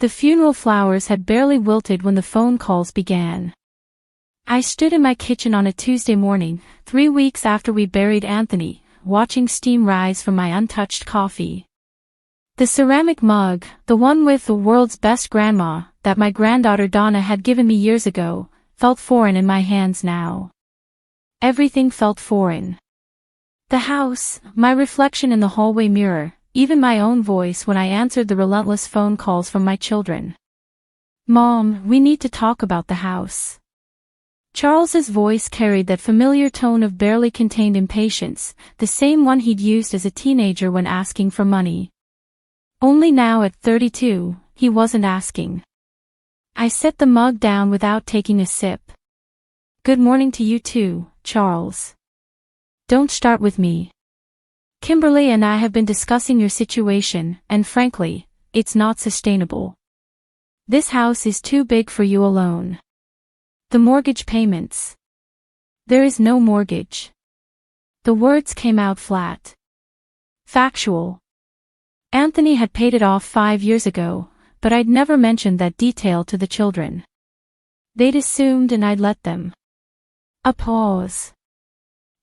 The funeral flowers had barely wilted when the phone calls began. I stood in my kitchen on a Tuesday morning, 3 weeks after we buried Anthony, watching steam rise from my untouched coffee. The ceramic mug, the one with the world's best grandma, that my granddaughter Donna had given me years ago, felt foreign in my hands now. Everything felt foreign. The house, my reflection in the hallway mirror, even my own voice when I answered the relentless phone calls from my children. "Mom, we need to talk about the house." Charles's voice carried that familiar tone of barely contained impatience, the same one he'd used as a teenager when asking for money. Only now at 32, he wasn't asking. I set the mug down without taking a sip. "Good morning to you too, Charles. Don't start with me. Kimberly and I have been discussing your situation, and frankly, it's not sustainable. This house is too big for you alone. The mortgage payments. There is no mortgage." The words came out flat. Factual. Anthony had paid it off 5 years ago, but I'd never mentioned that detail to the children. They'd assumed and I'd let them. A pause.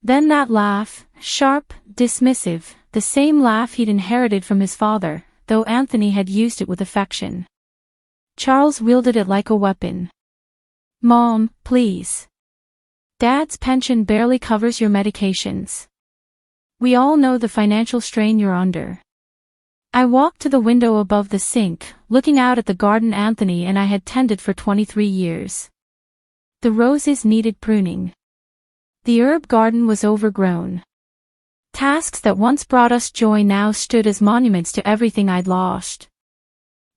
Then that laugh, sharp, dismissive, the same laugh he'd inherited from his father, though Anthony had used it with affection. Charles wielded it like a weapon. "Mom, please. Dad's pension barely covers your medications. We all know the financial strain you're under." I walked to the window above the sink, looking out at the garden Anthony and I had tended for 23 years. The roses needed pruning. The herb garden was overgrown. Tasks that once brought us joy now stood as monuments to everything I'd lost.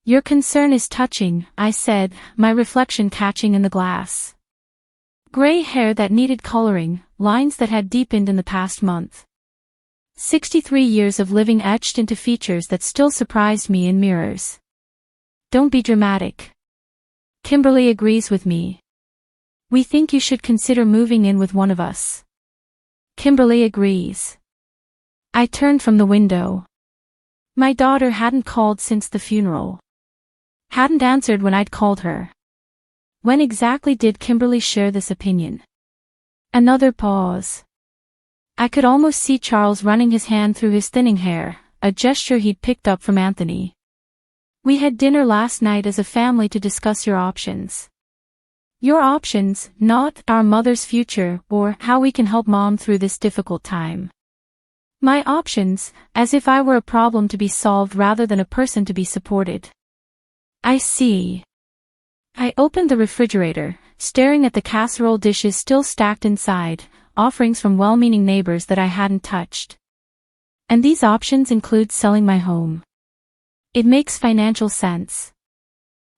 "Your concern is touching," I said, my reflection catching in the glass. Gray hair that needed coloring, lines that had deepened in the past month. 63 years of living etched into features that still surprised me in mirrors. "Don't be dramatic. Kimberly agrees with me. We think you should consider moving in with one of us." Kimberly agrees. I turned from the window. My daughter hadn't called since the funeral. Hadn't answered when I'd called her. When exactly did Kimberly share this opinion? Another pause. I could almost see Charles running his hand through his thinning hair, a gesture he'd picked up from Anthony. "We had dinner last night as a family to discuss your options." Your options, not our mother's future or how we can help Mom through this difficult time. My options, as if I were a problem to be solved rather than a person to be supported. I see. I opened the refrigerator, staring at the casserole dishes still stacked inside, offerings from well-meaning neighbors that I hadn't touched. "And these options include selling my home. It makes financial sense.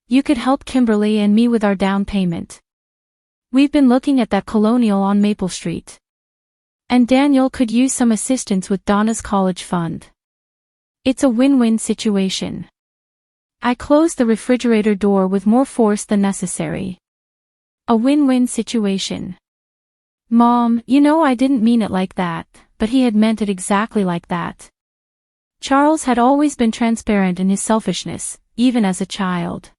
You could help Kimberly and me with our down payment. We've been looking at that colonial on Maple Street. And Daniel could use some assistance with Donna's college fund. It's a win-win situation." I closed the refrigerator door with more force than necessary. A win-win situation. "Mom, you know I didn't mean it like that," but he had meant it exactly like that. Charles had always been transparent in his selfishness, even as a child.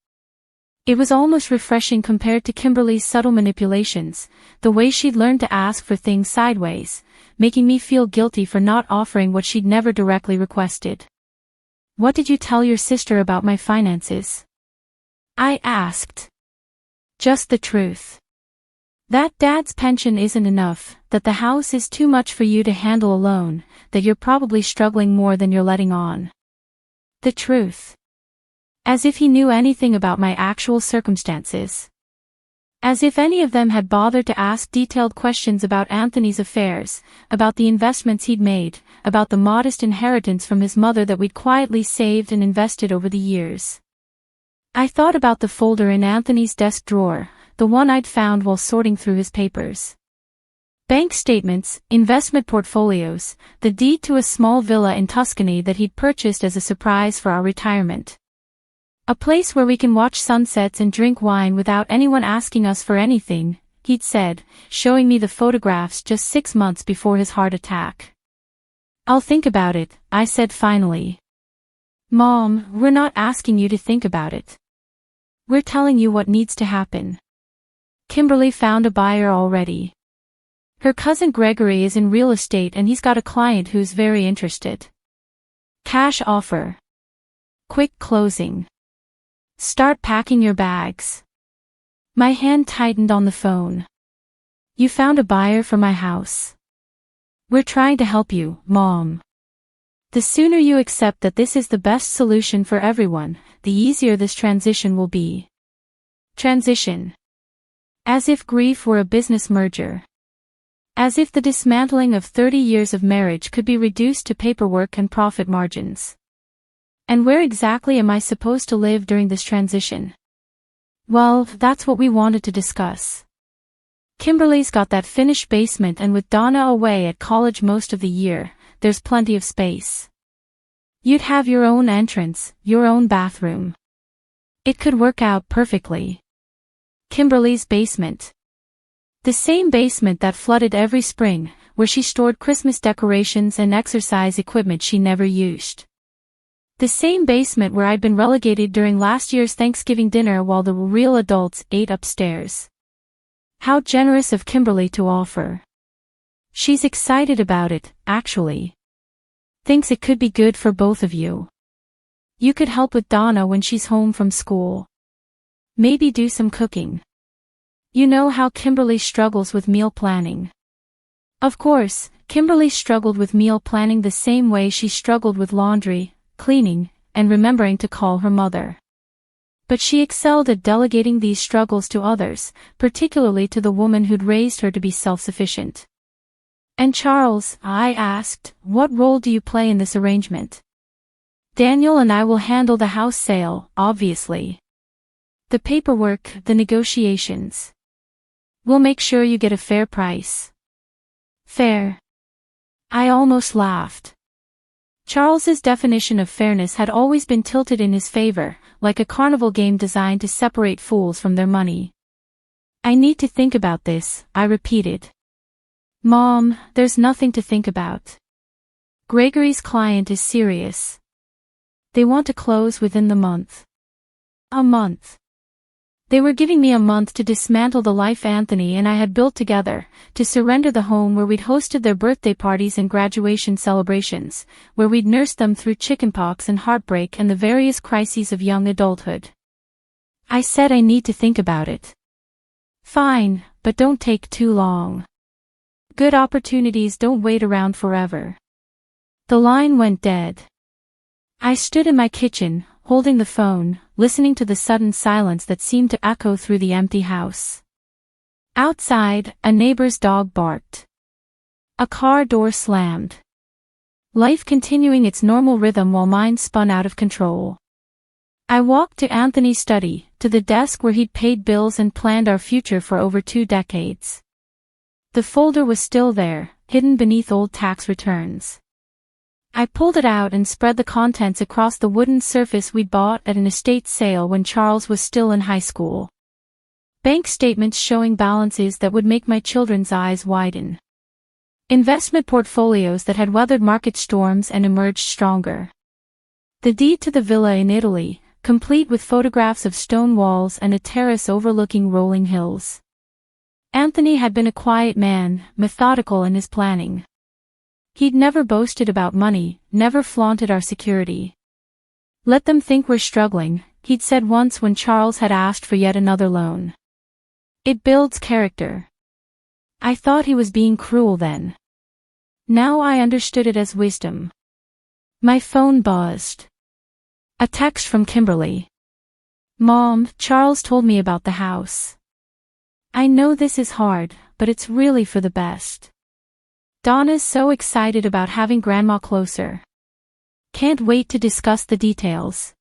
It was almost refreshing compared to Kimberly's subtle manipulations, the way she'd learned to ask for things sideways, making me feel guilty for not offering what she'd never directly requested. "What did you tell your sister about my finances?" I asked. "Just the truth. That Dad's pension isn't enough, that the house is too much for you to handle alone, that you're probably struggling more than you're letting on." The truth. As if he knew anything about my actual circumstances. As if any of them had bothered to ask detailed questions about Anthony's affairs, about the investments he'd made, about the modest inheritance from his mother that we'd quietly saved and invested over the years. I thought about the folder in Anthony's desk drawer, the one I'd found while sorting through his papers. Bank statements, investment portfolios, the deed to a small villa in Tuscany that he'd purchased as a surprise for our retirement. A place where we can watch sunsets and drink wine without anyone asking us for anything, he'd said, showing me the photographs just 6 months before his heart attack. "I'll think about it," I said finally. "Mom, we're not asking you to think about it. We're telling you what needs to happen. Kimberly found a buyer already. Her cousin Gregory is in real estate and he's got a client who's very interested. Cash offer. Quick closing. Start packing your bags. My hand tightened on the phone. You found a buyer for my house. We're trying to help you, Mom. The sooner you accept that this is the best solution for everyone, the easier this transition will be. Transition. As if grief were a business merger. As if the dismantling of 30 years of marriage could be reduced to paperwork and profit margins. And where exactly am I supposed to live during this transition? Well, that's what we wanted to discuss. Kimberly's got that finished basement, and with Donna away at college most of the year, there's plenty of space. You'd have your own entrance, your own bathroom. It could work out perfectly. Kimberly's basement. The same basement that flooded every spring, where she stored Christmas decorations and exercise equipment she never used. The same basement where I'd been relegated during last year's Thanksgiving dinner while the real adults ate upstairs. How generous of Kimberly to offer. She's excited about it, actually. Thinks it could be good for both of you. You could help with Donna when she's home from school. Maybe do some cooking. You know how Kimberly struggles with meal planning. Of course, Kimberly struggled with meal planning the same way she struggled with laundry, cleaning, and remembering to call her mother. But she excelled at delegating these struggles to others, particularly to the woman who'd raised her to be self-sufficient. And Charles, I asked, what role do you play in this arrangement? Daniel and I will handle the house sale, obviously. The paperwork, the negotiations. We'll make sure you get a fair price. Fair. I almost laughed. Charles's definition of fairness had always been tilted in his favor, like a carnival game designed to separate fools from their money. I need to think about this, I repeated. Mom, there's nothing to think about. Gregory's client is serious. They want to close within the month. A month. They were giving me a month to dismantle the life Anthony and I had built together, to surrender the home where we'd hosted their birthday parties and graduation celebrations, where we'd nursed them through chickenpox and heartbreak and the various crises of young adulthood. I said I need to think about it. Fine, but don't take too long. Good opportunities don't wait around forever. The line went dead. I stood in my kitchen, holding the phone, listening to the sudden silence that seemed to echo through the empty house. Outside, a neighbor's dog barked. A car door slammed. Life continuing its normal rhythm while mine spun out of control. I walked to Anthony's study, to the desk where he'd paid bills and planned our future for over 2 decades. The folder was still there, hidden beneath old tax returns. I pulled it out and spread the contents across the wooden surface we'd bought at an estate sale when Charles was still in high school. Bank statements showing balances that would make my children's eyes widen. Investment portfolios that had weathered market storms and emerged stronger. The deed to the villa in Italy, complete with photographs of stone walls and a terrace overlooking rolling hills. Anthony had been a quiet man, methodical in his planning. He'd never boasted about money, never flaunted our security. Let them think we're struggling, he'd said once when Charles had asked for yet another loan. It builds character. I thought he was being cruel then. Now I understood it as wisdom. My phone buzzed. A text from Kimberly. Mom, Charles told me about the house. I know this is hard, but it's really for the best. Donna's so excited about having Grandma closer. Can't wait to discuss the details.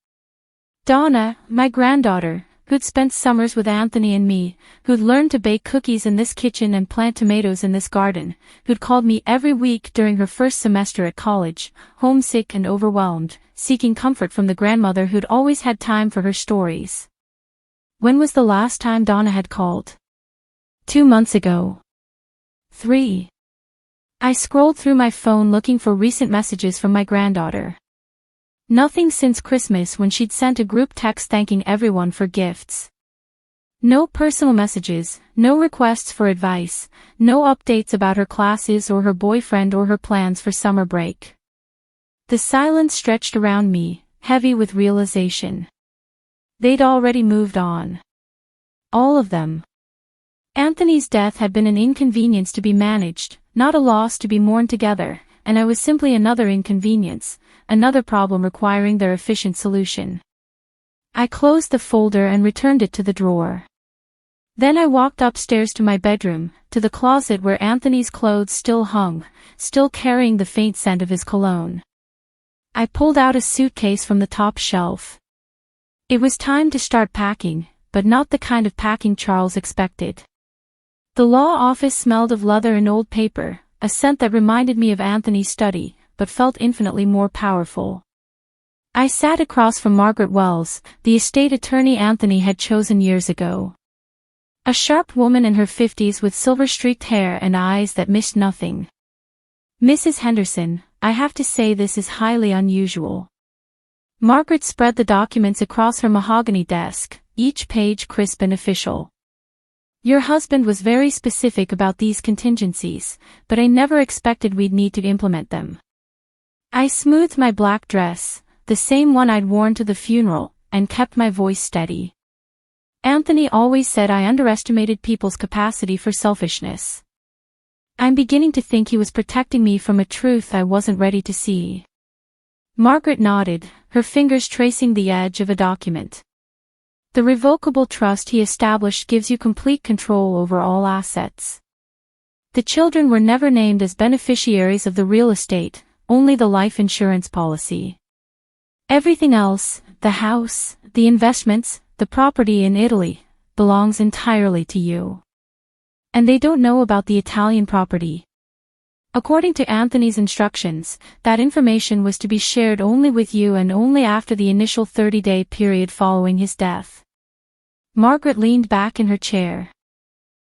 Donna, my granddaughter, who'd spent summers with Anthony and me, who'd learned to bake cookies in this kitchen and plant tomatoes in this garden, who'd called me every week during her first semester at college, homesick and overwhelmed, seeking comfort from the grandmother who'd always had time for her stories. When was the last time Donna had called? 2 months ago. 3. I scrolled through my phone looking for recent messages from my granddaughter. Nothing since Christmas when she'd sent a group text thanking everyone for gifts. No personal messages, no requests for advice, no updates about her classes or her boyfriend or her plans for summer break. The silence stretched around me, heavy with realization. They'd already moved on. All of them. Anthony's death had been an inconvenience to be managed, not a loss to be mourned together, and I was simply another inconvenience, another problem requiring their efficient solution. I closed the folder and returned it to the drawer. Then I walked upstairs to my bedroom, to the closet where Anthony's clothes still hung, still carrying the faint scent of his cologne. I pulled out a suitcase from the top shelf. It was time to start packing, but not the kind of packing Charles expected. The law office smelled of leather and old paper, a scent that reminded me of Anthony's study, but felt infinitely more powerful. I sat across from Margaret Wells, the estate attorney Anthony had chosen years ago. A sharp woman in her 50s with silver-streaked hair and eyes that missed nothing. Mrs. Henderson, I have to say this is highly unusual. Margaret spread the documents across her mahogany desk, each page crisp and official. Your husband was very specific about these contingencies, but I never expected we'd need to implement them. I smoothed my black dress, the same one I'd worn to the funeral, and kept my voice steady. Anthony always said I underestimated people's capacity for selfishness. I'm beginning to think he was protecting me from a truth I wasn't ready to see. Margaret nodded, her fingers tracing the edge of a document. The revocable trust he established gives you complete control over all assets. The children were never named as beneficiaries of the real estate, only the life insurance policy. Everything else, the house, the investments, the property in Italy, belongs entirely to you. And they don't know about the Italian property. According to Anthony's instructions, that information was to be shared only with you and only after the initial 30-day period following his death. Margaret leaned back in her chair.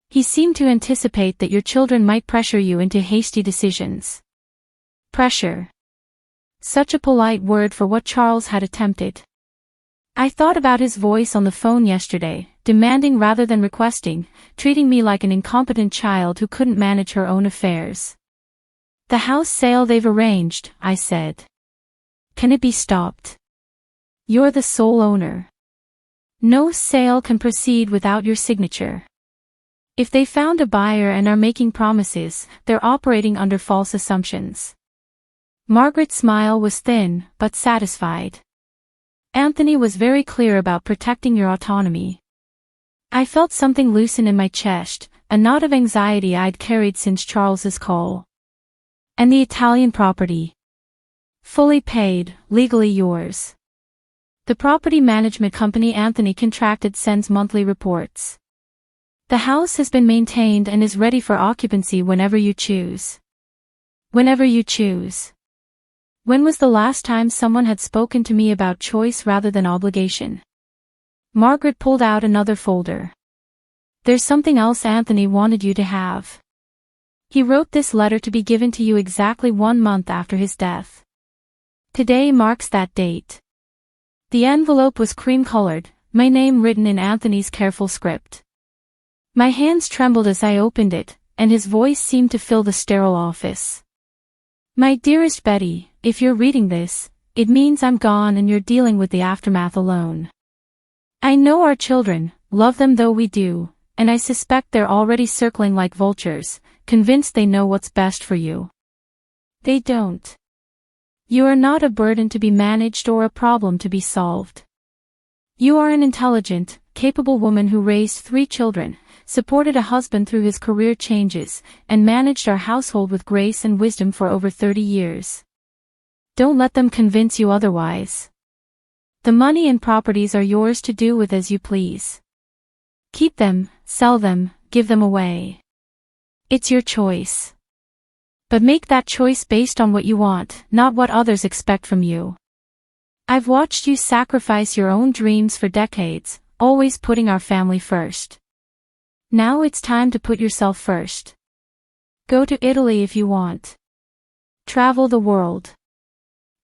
He seemed to anticipate that your children might pressure you into hasty decisions. Pressure. Such a polite word for what Charles had attempted. I thought about his voice on the phone yesterday, demanding rather than requesting, treating me like an incompetent child who couldn't manage her own affairs. The house sale they've arranged, I said. Can it be stopped? You're the sole owner. No sale can proceed without your signature. If they found a buyer and are making promises, they're operating under false assumptions. Margaret's smile was thin, but satisfied. Anthony was very clear about protecting your autonomy. I felt something loosen in my chest, a knot of anxiety I'd carried since Charles's call. And the Italian property. Fully paid, legally yours. The property management company Anthony contracted sends monthly reports. The house has been maintained and is ready for occupancy whenever you choose. Whenever you choose. When was the last time someone had spoken to me about choice rather than obligation? Margaret pulled out another folder. There's something else Anthony wanted you to have. He wrote this letter to be given to you exactly 1 month after his death. Today marks that date. The envelope was cream-colored, my name written in Anthony's careful script. My hands trembled as I opened it, and his voice seemed to fill the sterile office. My dearest Betty, if you're reading this, it means I'm gone and you're dealing with the aftermath alone. I know our children, love them though we do, and I suspect they're already circling like vultures, convinced they know what's best for you. They don't. You are not a burden to be managed or a problem to be solved. You are an intelligent, capable woman who raised 3 children, supported a husband through his career changes, and managed our household with grace and wisdom for over 30 years. Don't let them convince you otherwise. The money and properties are yours to do with as you please. Keep them, sell them, give them away. It's your choice. But make that choice based on what you want, not what others expect from you. I've watched you sacrifice your own dreams for decades, always putting our family first. Now it's time to put yourself first. Go to Italy if you want. Travel the world.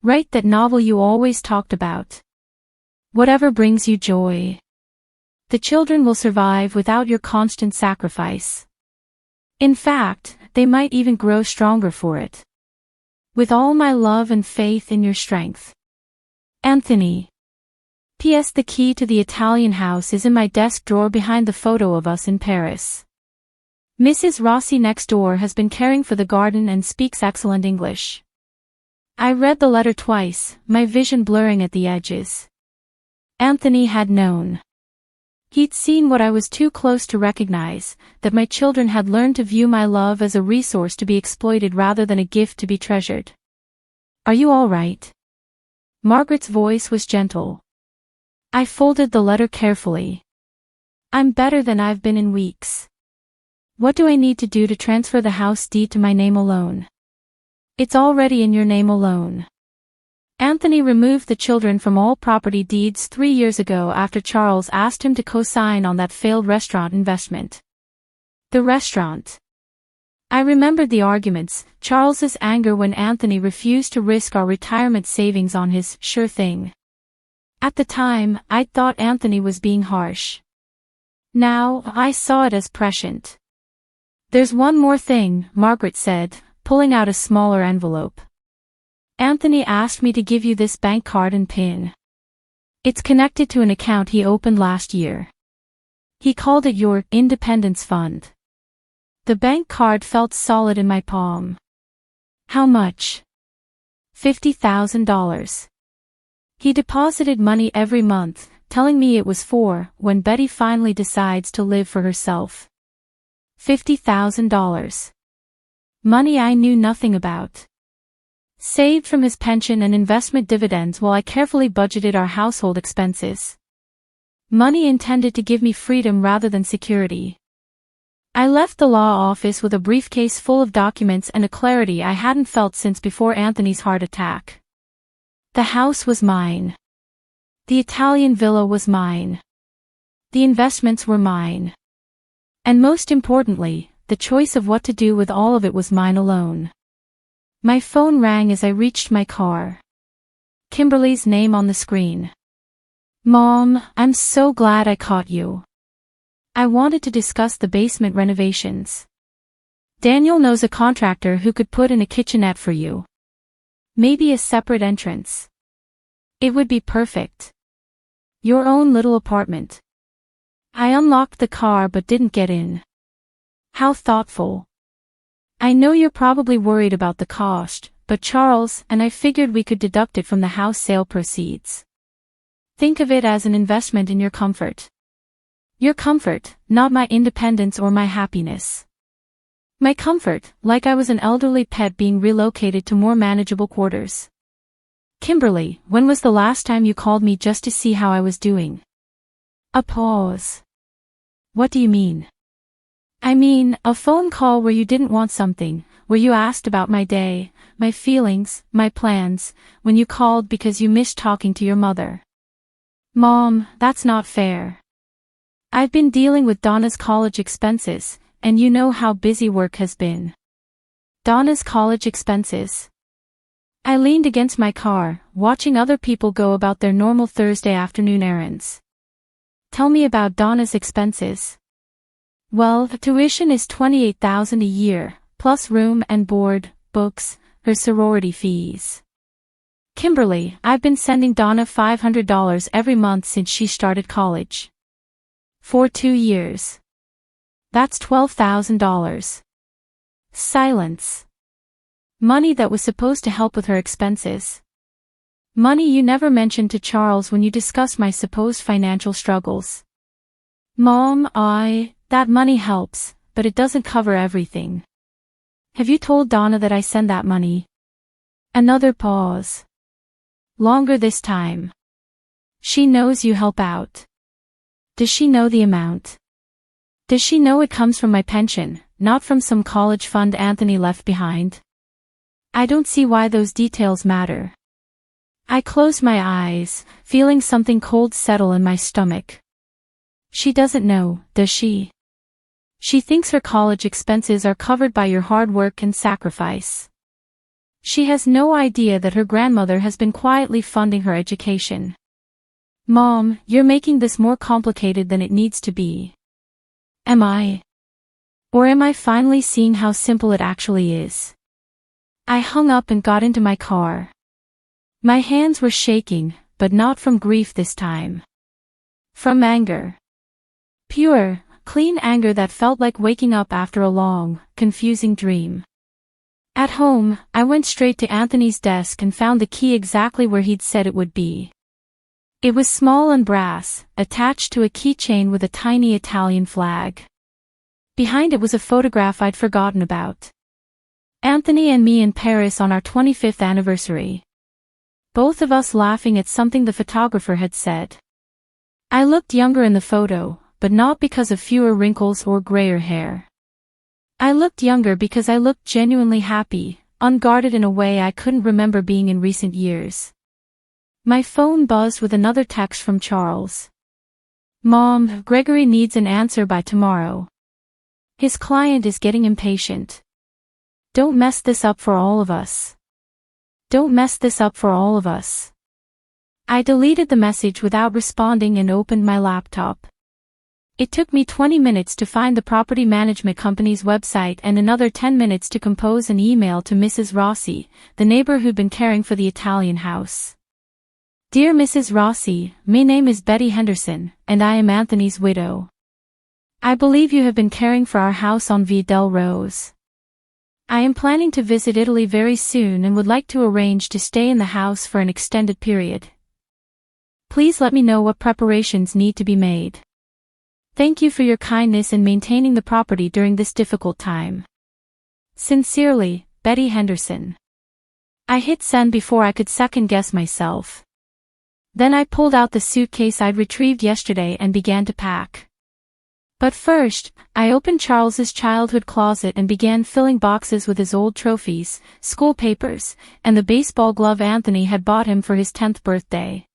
Write that novel you always talked about. Whatever brings you joy. The children will survive without your constant sacrifice. In fact, they might even grow stronger for it. With all my love and faith in your strength. Anthony. P.S. The key to the Italian house is in my desk drawer behind the photo of us in Paris. Mrs. Rossi next door has been caring for the garden and speaks excellent English. I read the letter twice, my vision blurring at the edges. Anthony had known. He'd seen what I was too close to recognize, that my children had learned to view my love as a resource to be exploited rather than a gift to be treasured. Are you all right? Margaret's voice was gentle. I folded the letter carefully. I'm better than I've been in weeks. What do I need to do to transfer the house deed to my name alone? It's already in your name alone. Anthony removed the children from all property deeds 3 years ago after Charles asked him to co-sign on that failed restaurant investment. The restaurant. I remembered the arguments, Charles's anger when Anthony refused to risk our retirement savings on his sure thing. At the time, I'd thought Anthony was being harsh. Now, I saw it as prescient. There's one more thing, Margaret said, pulling out a smaller envelope. Anthony asked me to give you this bank card and PIN. It's connected to an account he opened last year. He called it your Independence Fund. The bank card felt solid in my palm. How much? $50,000. He deposited money every month, telling me it was for when Betty finally decides to live for herself. $50,000. Money I knew nothing about. Saved from his pension and investment dividends while I carefully budgeted our household expenses. Money intended to give me freedom rather than security. I left the law office with a briefcase full of documents and a clarity I hadn't felt since before Anthony's heart attack. The house was mine. The Italian villa was mine. The investments were mine. And most importantly, the choice of what to do with all of it was mine alone. My phone rang as I reached my car. Kimberly's name on the screen. Mom, I'm so glad I caught you. I wanted to discuss the basement renovations. Daniel knows a contractor who could put in a kitchenette for you. Maybe a separate entrance. It would be perfect. Your own little apartment. I unlocked the car but didn't get in. How thoughtful. I know you're probably worried about the cost, but Charles and I figured we could deduct it from the house sale proceeds. Think of it as an investment in your comfort. Your comfort, not my independence or my happiness. My comfort, like I was an elderly pet being relocated to more manageable quarters. Kimberly, when was the last time you called me just to see how I was doing? A pause. What do you mean? I mean, a phone call where you didn't want something, where you asked about my day, my feelings, my plans, when you called because you missed talking to your mother. Mom, that's not fair. I've been dealing with Donna's college expenses, and you know how busy work has been. Donna's college expenses. I leaned against my car, watching other people go about their normal Thursday afternoon errands. Tell me about Donna's expenses. Well, the tuition is $28,000 a year, plus room and board, books, her sorority fees. Kimberly, I've been sending Donna $500 every month since she started college. For 2 years. That's $12,000. Silence. Money that was supposed to help with her expenses. Money you never mentioned to Charles when you discussed my supposed financial struggles. Mom, that money helps, but it doesn't cover everything. Have you told Donna that I send that money? Another pause. Longer this time. She knows you help out. Does she know the amount? Does she know it comes from my pension, not from some college fund Anthony left behind? I don't see why those details matter. I closed my eyes, feeling something cold settle in my stomach. She doesn't know, does she? She thinks her college expenses are covered by your hard work and sacrifice. She has no idea that her grandmother has been quietly funding her education. Mom, you're making this more complicated than it needs to be. Am I? Or am I finally seeing how simple it actually is? I hung up and got into my car. My hands were shaking, but not from grief this time. From anger. Pure, clean anger that felt like waking up after a long, confusing dream. At home, I went straight to Anthony's desk and found the key exactly where he'd said it would be. It was small and brass, attached to a keychain with a tiny Italian flag. Behind it was a photograph I'd forgotten about. Anthony and me in Paris on our 25th anniversary. Both of us laughing at something the photographer had said. I looked younger in the photo, but not because of fewer wrinkles or grayer hair. I looked younger because I looked genuinely happy, unguarded in a way I couldn't remember being in recent years. My phone buzzed with another text from Charles. Mom, Gregory needs an answer by tomorrow. His client is getting impatient. Don't mess this up for all of us. Don't mess this up for all of us. I deleted the message without responding and opened my laptop. It took me 20 minutes to find the property management company's website and another 10 minutes to compose an email to Mrs. Rossi, the neighbor who'd been caring for the Italian house. Dear Mrs. Rossi, my name is Betty Henderson, and I am Anthony's widow. I believe you have been caring for our house on Via del Rose. I am planning to visit Italy very soon and would like to arrange to stay in the house for an extended period. Please let me know what preparations need to be made. Thank you for your kindness in maintaining the property during this difficult time. Sincerely, Betty Henderson. I hit send before I could second-guess myself. Then I pulled out the suitcase I'd retrieved yesterday and began to pack. But first, I opened Charles's childhood closet and began filling boxes with his old trophies, school papers, and the baseball glove Anthony had bought him for his 10th birthday.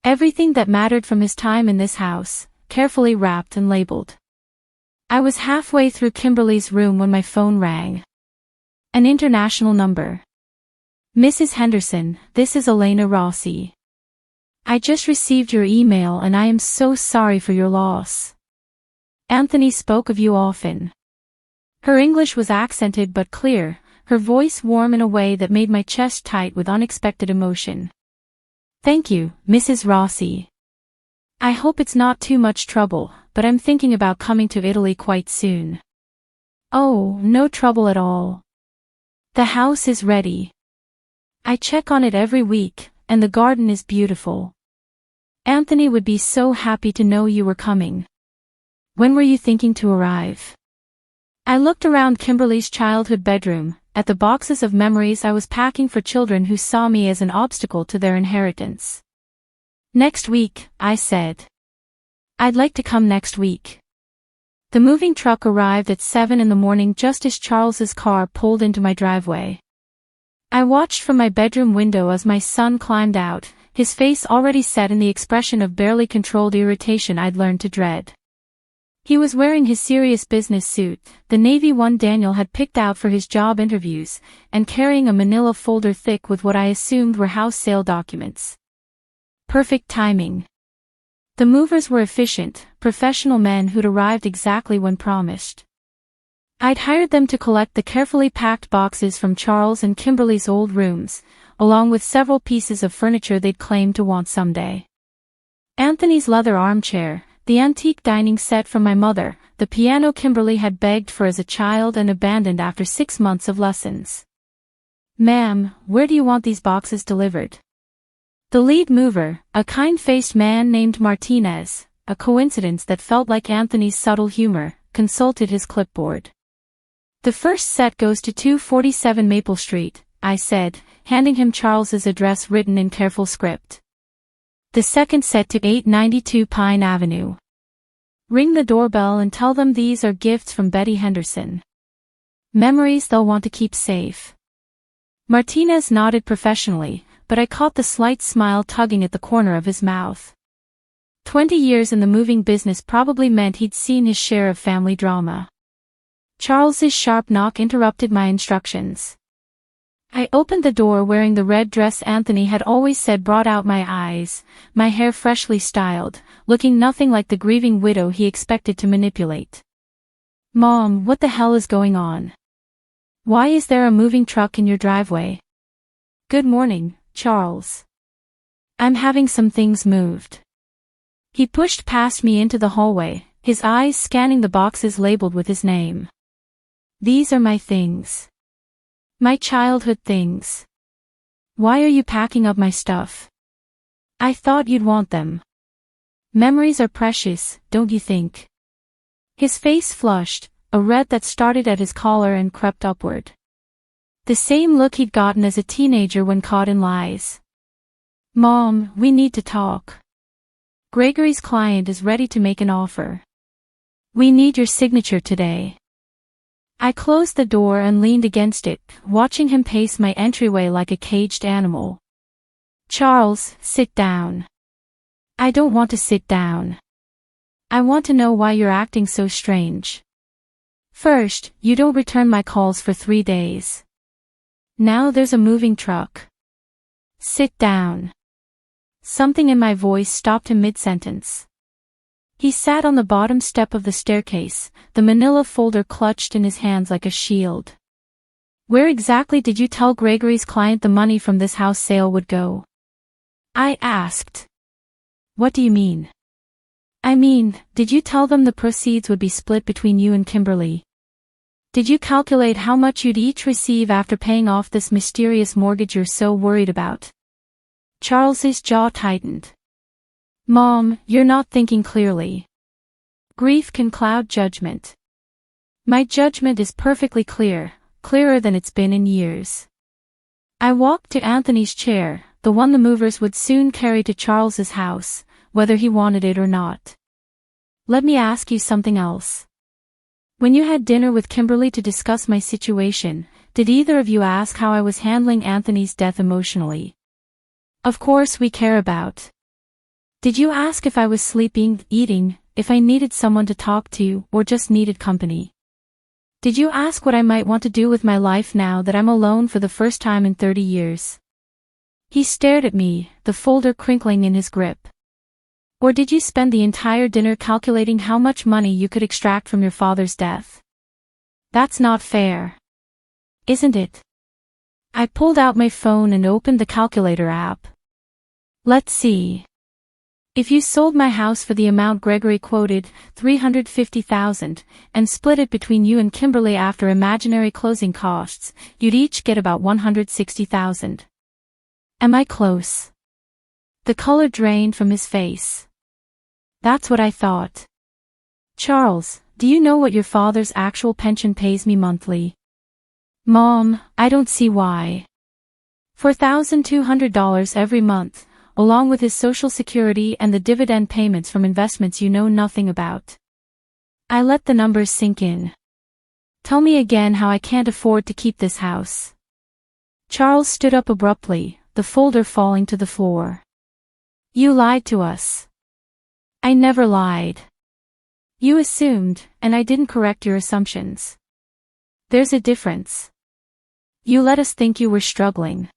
Everything that mattered from his time in this house, carefully wrapped and labeled. I was halfway through Kimberly's room when my phone rang. An international number. Mrs. Henderson, this is Elena Rossi. I just received your email and I am so sorry for your loss. Anthony spoke of you often. Her English was accented but clear, her voice warm in a way that made my chest tight with unexpected emotion. Thank you, Mrs. Rossi. I hope it's not too much trouble, but I'm thinking about coming to Italy quite soon. Oh, no trouble at all. The house is ready. I check on it every week, and the garden is beautiful. Anthony would be so happy to know you were coming. When were you thinking to arrive? I looked around Kimberly's childhood bedroom, at the boxes of memories I was packing for children who saw me as an obstacle to their inheritance. Next week, I said. I'd like to come next week. The moving truck arrived at 7 in the morning just as Charles's car pulled into my driveway. I watched from my bedroom window as my son climbed out, his face already set in the expression of barely controlled irritation I'd learned to dread. He was wearing his serious business suit, the navy one Daniel had picked out for his job interviews, and carrying a manila folder thick with what I assumed were house sale documents. Perfect timing. The movers were efficient, professional men who'd arrived exactly when promised. I'd hired them to collect the carefully packed boxes from Charles and Kimberly's old rooms, along with several pieces of furniture they'd claimed to want someday. Anthony's leather armchair, the antique dining set from my mother, the piano Kimberly had begged for as a child and abandoned after 6 months of lessons. Ma'am, where do you want these boxes delivered? The lead mover, a kind-faced man named Martinez, a coincidence that felt like Anthony's subtle humor, consulted his clipboard. The first set goes to 247 Maple Street, I said, handing him Charles's address written in careful script. The second set to 892 Pine Avenue. Ring the doorbell and tell them these are gifts from Betty Henderson. Memories they'll want to keep safe. Martinez nodded professionally, but I caught the slight smile tugging at the corner of his mouth. 20 years in the moving business probably meant he'd seen his share of family drama. Charles's sharp knock interrupted my instructions. I opened the door wearing the red dress Anthony had always said brought out my eyes, my hair freshly styled, looking nothing like the grieving widow he expected to manipulate. "Mom, what the hell is going on? Why is there a moving truck in your driveway?" "Good morning, Charles. I'm having some things moved." He pushed past me into the hallway, his eyes scanning the boxes labeled with his name. "These are my things. My childhood things. Why are you packing up my stuff? I thought you'd want them. Memories are precious, don't you think?" His face flushed, a red that started at his collar and crept upward. The same look he'd gotten as a teenager when caught in lies. "Mom, we need to talk. Gregory's client is ready to make an offer. We need your signature today." I closed the door and leaned against it, watching him pace my entryway like a caged animal. "Charles, sit down." "I don't want to sit down. I want to know why you're acting so strange. First, you don't return my calls for 3 days. Now there's a moving truck. Sit down." Something in my voice stopped him mid-sentence. He sat on the bottom step of the staircase, the manila folder clutched in his hands like a shield. "Where exactly did you tell Gregory's client the money from this house sale would go?" I asked. "What do you mean?" "I mean, did you tell them the proceeds would be split between you and Kimberly? Did you calculate how much you'd each receive after paying off this mysterious mortgage you're so worried about?" Charles's jaw tightened. "Mom, you're not thinking clearly. Grief can cloud judgment. My judgment is perfectly clear, clearer than it's been in years." I walked to Anthony's chair, the one the movers would soon carry to Charles's house, whether he wanted it or not. "Let me ask you something else. When you had dinner with Kimberly to discuss my situation, did either of you ask how I was handling Anthony's death emotionally? Of course we care about. Did you ask if I was sleeping, eating, if I needed someone to talk to, or just needed company? Did you ask what I might want to do with my life now that I'm alone for the first time in 30 years? He stared at me, the folder crinkling in his grip. Or did you spend the entire dinner calculating how much money you could extract from your father's death? That's not fair. Isn't it? I pulled out my phone and opened the calculator app. Let's see. If you sold my house for the amount Gregory quoted, $350,000, and split it between you and Kimberly after imaginary closing costs, you'd each get about $160,000. Am I close? The color drained from his face. That's what I thought. Charles, do you know what your father's actual pension pays me monthly? Mom, I don't see why. $4,200 every month, along with his Social Security and the dividend payments from investments you know nothing about. I let the numbers sink in. Tell me again how I can't afford to keep this house. Charles stood up abruptly, the folder falling to the floor. You lied to us. I never lied. You assumed, and I didn't correct your assumptions. There's a difference. You let us think you were struggling.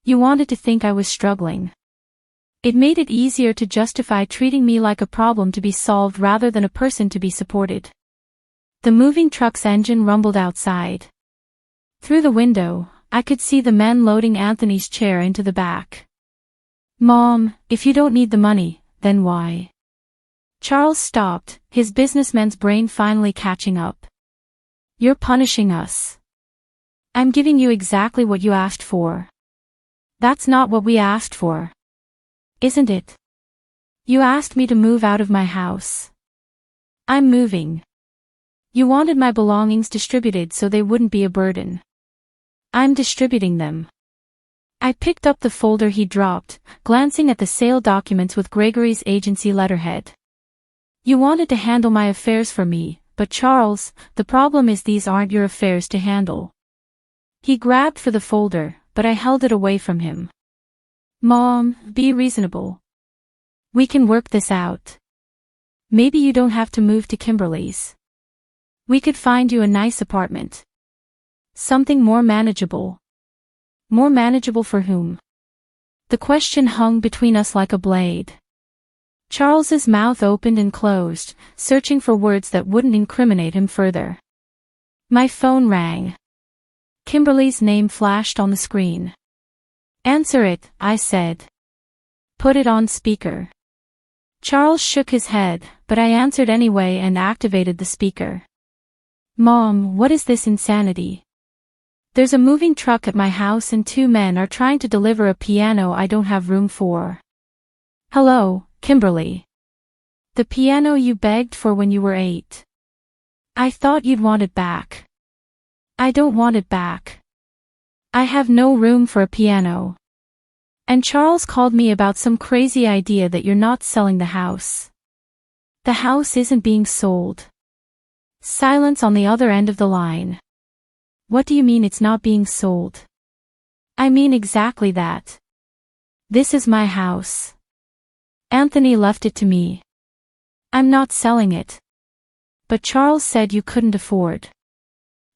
You wanted to think I was struggling. It made it easier to justify treating me like a problem to be solved rather than a person to be supported. The moving truck's engine rumbled outside. Through the window, I could see the men loading Anthony's chair into the back. Mom, if you don't need the money, then why? Charles stopped, his businessman's brain finally catching up. You're punishing us. I'm giving you exactly what you asked for. That's not what we asked for. Isn't it? You asked me to move out of my house. I'm moving. You wanted my belongings distributed so they wouldn't be a burden. I'm distributing them. I picked up the folder he dropped, glancing at the sale documents with Gregory's agency letterhead. You wanted to handle my affairs for me, but Charles, the problem is these aren't your affairs to handle. He grabbed for the folder, but I held it away from him. Mom, be reasonable. We can work this out. Maybe you don't have to move to Kimberly's. We could find you a nice apartment. Something more manageable. More manageable for whom? The question hung between us like a blade. Charles's mouth opened and closed, searching for words that wouldn't incriminate him further. My phone rang. Kimberly's name flashed on the screen. "Answer it," I said. "Put it on speaker." Charles shook his head, but I answered anyway and activated the speaker. "Mom, what is this insanity? There's a moving truck at my house and 2 men are trying to deliver a piano I don't have room for." "Hello, Kimberly. The piano you begged for when you were 8. I thought you'd want it back." "I don't want it back. I have no room for a piano. And Charles called me about some crazy idea that you're not selling the house. The house isn't being sold." Silence on the other end of the line. "What do you mean it's not being sold?" "I mean exactly that. This is my house. Anthony left it to me. I'm not selling it." "But Charles said you couldn't afford."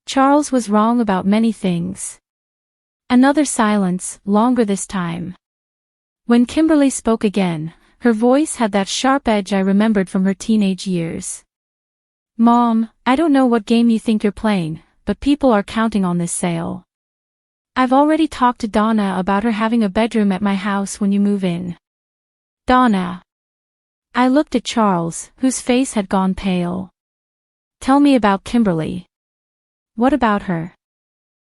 Charles was wrong about many things. Another silence, longer this time. When Kimberly spoke again, her voice had that sharp edge I remembered from her teenage years. "Mom, I don't know what game you think you're playing, but people are counting on this sale. I've already talked to Donna about her having a bedroom at my house when you move in." "Donna?" I looked at Charles, whose face had gone pale. "Tell me about Kimberly. What about her?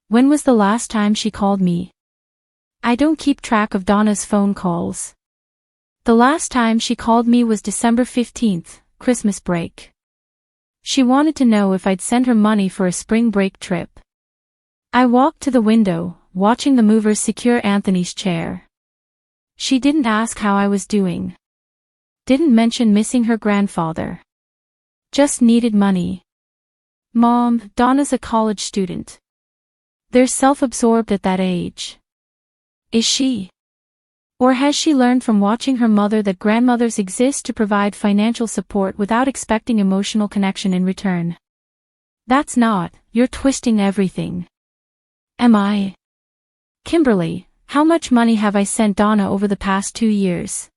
When was the last time she called me?" "I don't keep track of Donna's phone calls. The last time she called me was December 15th, Christmas break. She wanted to know if I'd send her money for a spring break trip." I walked to the window, watching the movers secure Anthony's chair. She didn't ask how I was doing. Didn't mention missing her grandfather. Just needed money. "Mom, Donna's a college student. They're self-absorbed at that age." "Is she? Or has she learned from watching her mother that grandmothers exist to provide financial support without expecting emotional connection in return?" "That's not, you're twisting everything." "Am I?" "Kimberly, how much money have I sent Donna over the past 2 years?"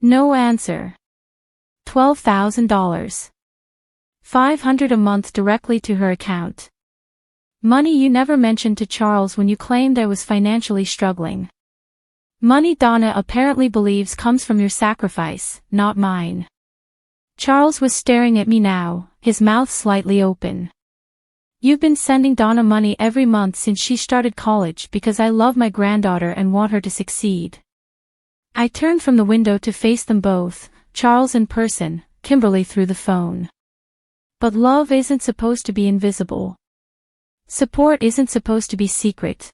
No answer. $12,000. $500 a month directly to her account. Money you never mentioned to Charles when you claimed I was financially struggling. Money Donna apparently believes comes from your sacrifice, not mine. Charles was staring at me now, his mouth slightly open. "You've been sending Donna money every month since she started college because I love my granddaughter and want her to succeed." I turned from the window to face them both, Charles in person, Kimberly through the phone. But love isn't supposed to be invisible. Support isn't supposed to be secret.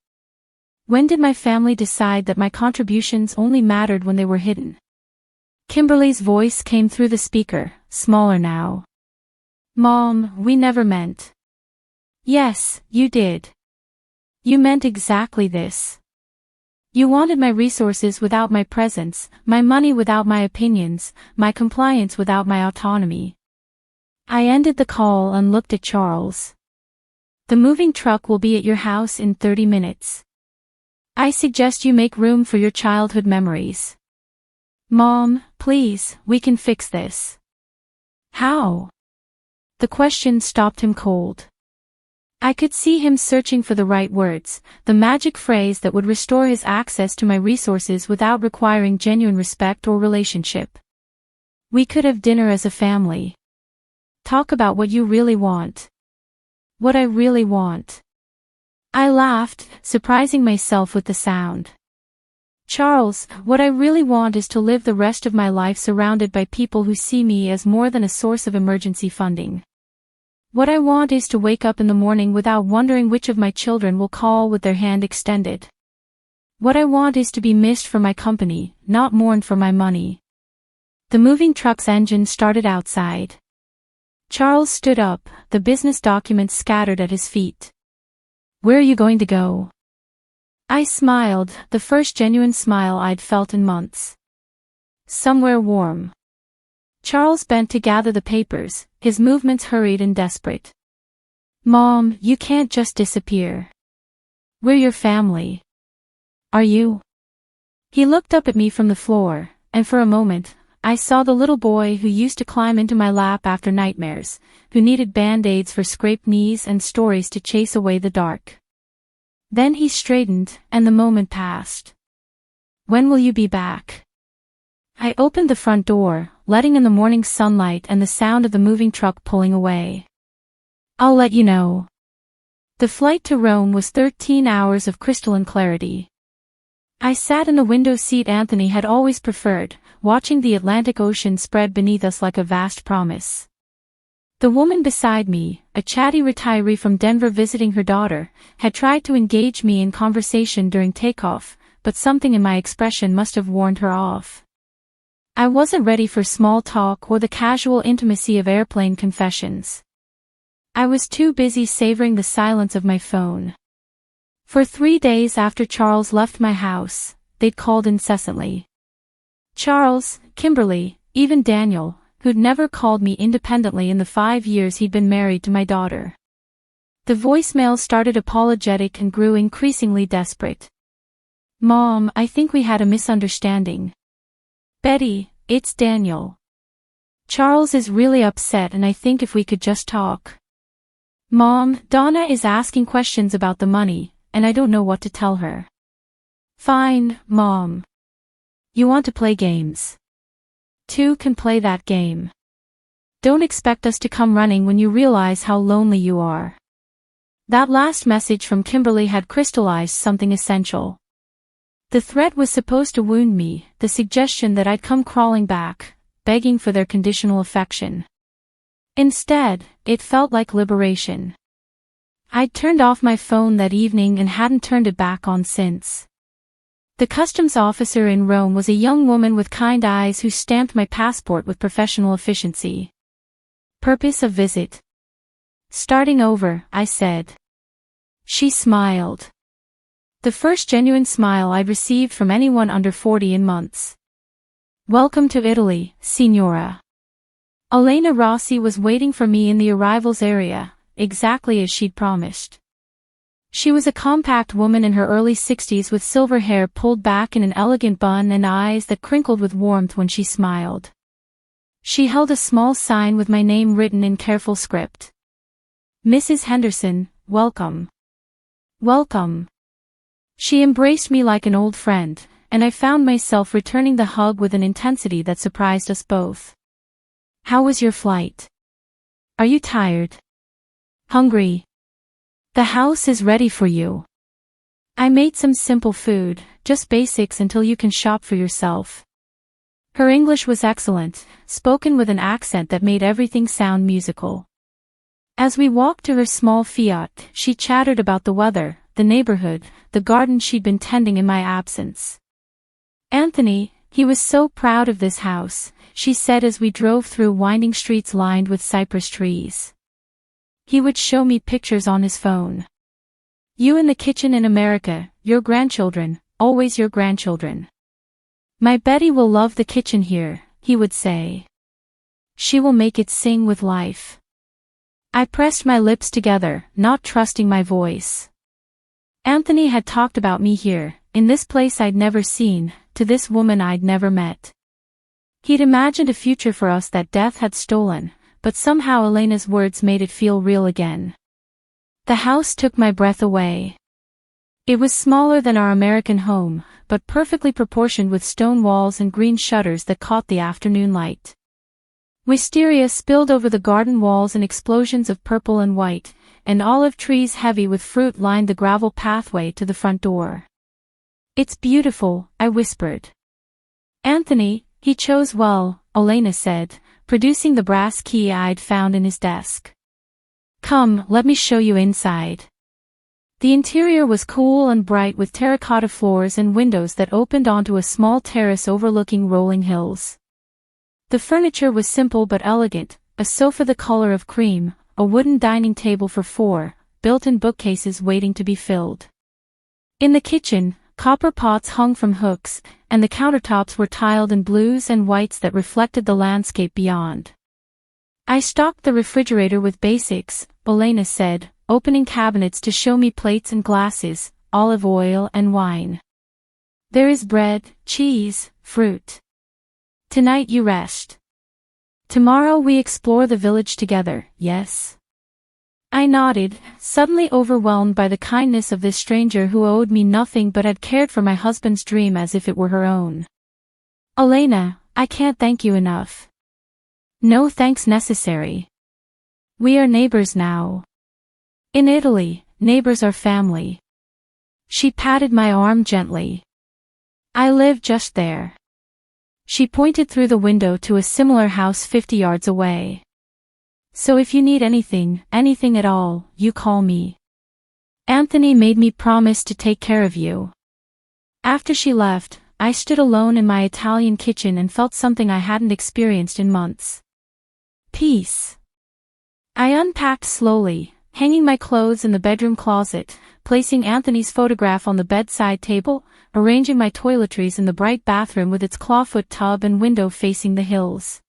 When did my family decide that my contributions only mattered when they were hidden? Kimberly's voice came through the speaker, smaller now. "Mom, we never meant." "Yes, you did. You meant exactly this. You wanted my resources without my presence, my money without my opinions, my compliance without my autonomy." I ended the call and looked at Charles. "The moving truck will be at your house in 30 minutes. I suggest you make room for your childhood memories." "Mom, please, we can fix this." "How?" The question stopped him cold. I could see him searching for the right words, the magic phrase that would restore his access to my resources without requiring genuine respect or relationship. "We could have dinner as a family. Talk about what you really want." "What I really want." I laughed, surprising myself with the sound. "Charles, what I really want is to live the rest of my life surrounded by people who see me as more than a source of emergency funding. What I want is to wake up in the morning without wondering which of my children will call with their hand extended. What I want is to be missed for my company, not mourned for my money." The moving truck's engine started outside. Charles stood up, the business documents scattered at his feet. "Where are you going to go?" I smiled, the first genuine smile I'd felt in months. "Somewhere warm." Charles bent to gather the papers, his movements hurried and desperate. "Mom, you can't just disappear. We're your family. Are you? He looked up at me from the floor, and for a moment, I saw the little boy who used to climb into my lap after nightmares, who needed band-aids for scraped knees and stories to chase away the dark. Then he straightened, and the moment passed. When will you be back? I opened the front door, letting in the morning sunlight and the sound of the moving truck pulling away. I'll let you know. The flight to Rome was 13 hours of crystalline clarity. I sat in the window seat Anthony had always preferred, watching the Atlantic Ocean spread beneath us like a vast promise. The woman beside me, a chatty retiree from Denver visiting her daughter, had tried to engage me in conversation during takeoff, but something in my expression must have warned her off. I wasn't ready for small talk or the casual intimacy of airplane confessions. I was too busy savoring the silence of my phone. For 3 days after Charles left my house, they'd called incessantly. Charles, Kimberly, even Daniel, who'd never called me independently in the 5 years he'd been married to my daughter. The voicemail started apologetic and grew increasingly desperate. Mom, I think we had a misunderstanding. Betty, it's Daniel. Charles is really upset and I think if we could just talk. Mom, Donna is asking questions about the money, and I don't know what to tell her. Fine, Mom. You want to play games? Two can play that game. Don't expect us to come running when you realize how lonely you are. That last message from Kimberly had crystallized something essential. The threat was supposed to wound me, the suggestion that I'd come crawling back, begging for their conditional affection. Instead, it felt like liberation. I'd turned off my phone that evening and hadn't turned it back on since. The customs officer in Rome was a young woman with kind eyes who stamped my passport with professional efficiency. Purpose of visit. Starting over, I said. She smiled. The first genuine smile I'd received from anyone under 40 in months. Welcome to Italy, Signora. Elena Rossi was waiting for me in the arrivals area, exactly as she'd promised. She was a compact woman in her early 60s with silver hair pulled back in an elegant bun and eyes that crinkled with warmth when she smiled. She held a small sign with my name written in careful script. Mrs. Henderson, welcome. Welcome. She embraced me like an old friend, and I found myself returning the hug with an intensity that surprised us both. How was your flight? Are you tired? Hungry? The house is ready for you. I made some simple food, just basics until you can shop for yourself. Her English was excellent, spoken with an accent that made everything sound musical. As we walked to her small Fiat, she chattered about the weather, the neighborhood, the garden she'd been tending in my absence. Anthony, he was so proud of this house, she said as we drove through winding streets lined with cypress trees. He would show me pictures on his phone. You in the kitchen in America, your grandchildren, always your grandchildren. My Betty will love the kitchen here, he would say. She will make it sing with life. I pressed my lips together, not trusting my voice. Anthony had talked about me here, in this place I'd never seen, to this woman I'd never met. He'd imagined a future for us that death had stolen, but somehow Elena's words made it feel real again. The house took my breath away. It was smaller than our American home, but perfectly proportioned with stone walls and green shutters that caught the afternoon light. Wisteria spilled over the garden walls in explosions of purple and white, and olive trees heavy with fruit lined the gravel pathway to the front door. It's beautiful, I whispered. Anthony, he chose well, Elena said, producing the brass key I'd found in his desk. Come, let me show you inside. The interior was cool and bright with terracotta floors and windows that opened onto a small terrace overlooking rolling hills. The furniture was simple but elegant, a sofa the color of cream, a wooden dining table for four, built-in bookcases waiting to be filled. In the kitchen, copper pots hung from hooks, and the countertops were tiled in blues and whites that reflected the landscape beyond. I stocked the refrigerator with basics, Elena said, opening cabinets to show me plates and glasses, olive oil and wine. There is bread, cheese, fruit. Tonight you rest. Tomorrow we explore the village together, yes? I nodded, suddenly overwhelmed by the kindness of this stranger who owed me nothing but had cared for my husband's dream as if it were her own. Elena, I can't thank you enough. No thanks necessary. We are neighbors now. In Italy, neighbors are family. She patted my arm gently. I live just there. She pointed through the window to a similar house 50 yards away. So if you need anything at all, you call me. Anthony made me promise to take care of you. After she left, I stood alone in my Italian kitchen and felt something I hadn't experienced in months. Peace. I unpacked slowly, hanging my clothes in the bedroom closet, placing Anthony's photograph on the bedside table, arranging my toiletries in the bright bathroom with its clawfoot tub and window facing the hills.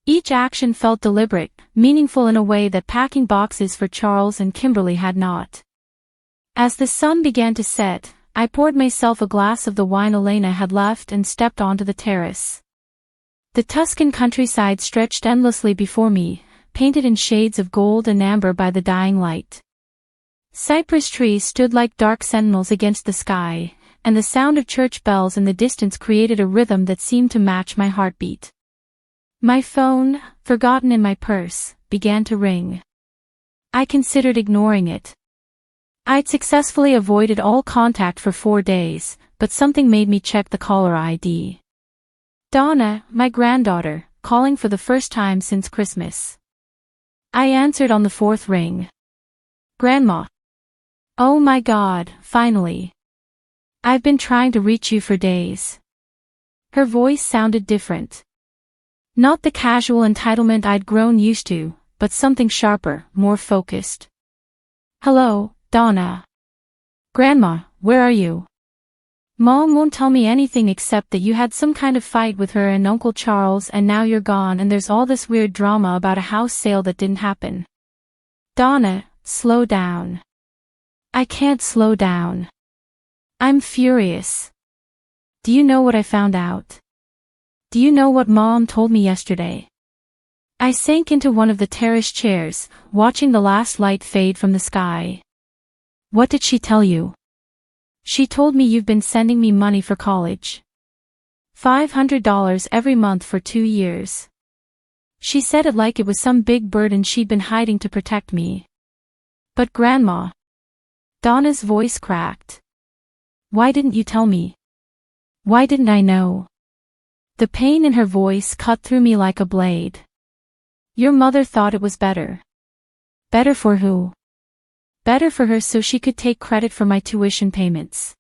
Each action felt deliberate, meaningful in a way that packing boxes for Charles and Kimberly had not. As the sun began to set, I poured myself a glass of the wine Elena had left and stepped onto the terrace. The Tuscan countryside stretched endlessly before me, painted in shades of gold and amber by the dying light. Cypress trees stood like dark sentinels against the sky, and the sound of church bells in the distance created a rhythm that seemed to match my heartbeat. My phone, forgotten in my purse, began to ring. I considered ignoring it. I'd successfully avoided all contact for 4 days, but something made me check the caller ID. Donna, my granddaughter, calling for the first time since Christmas. I answered on the 4th ring. Grandma. Oh my God, finally. I've been trying to reach you for days. Her voice sounded different. Not the casual entitlement I'd grown used to, but something sharper, more focused. Hello, Donna. Grandma, where are you? Mom won't tell me anything except that you had some kind of fight with her and Uncle Charles and now you're gone and there's all this weird drama about a house sale that didn't happen. Donna, slow down. I can't slow down. I'm furious. Do you know what I found out? Do you know what Mom told me yesterday? I sank into one of the terrace chairs, watching the last light fade from the sky. What did she tell you? She told me you've been sending me money for college. $500 every month for 2 years. She said it like it was some big burden she'd been hiding to protect me. But Grandma. Donna's voice cracked. Why didn't you tell me? Why didn't I know? The pain in her voice cut through me like a blade. Your mother thought it was better. Better for who? Better for her so she could take credit for my tuition payments.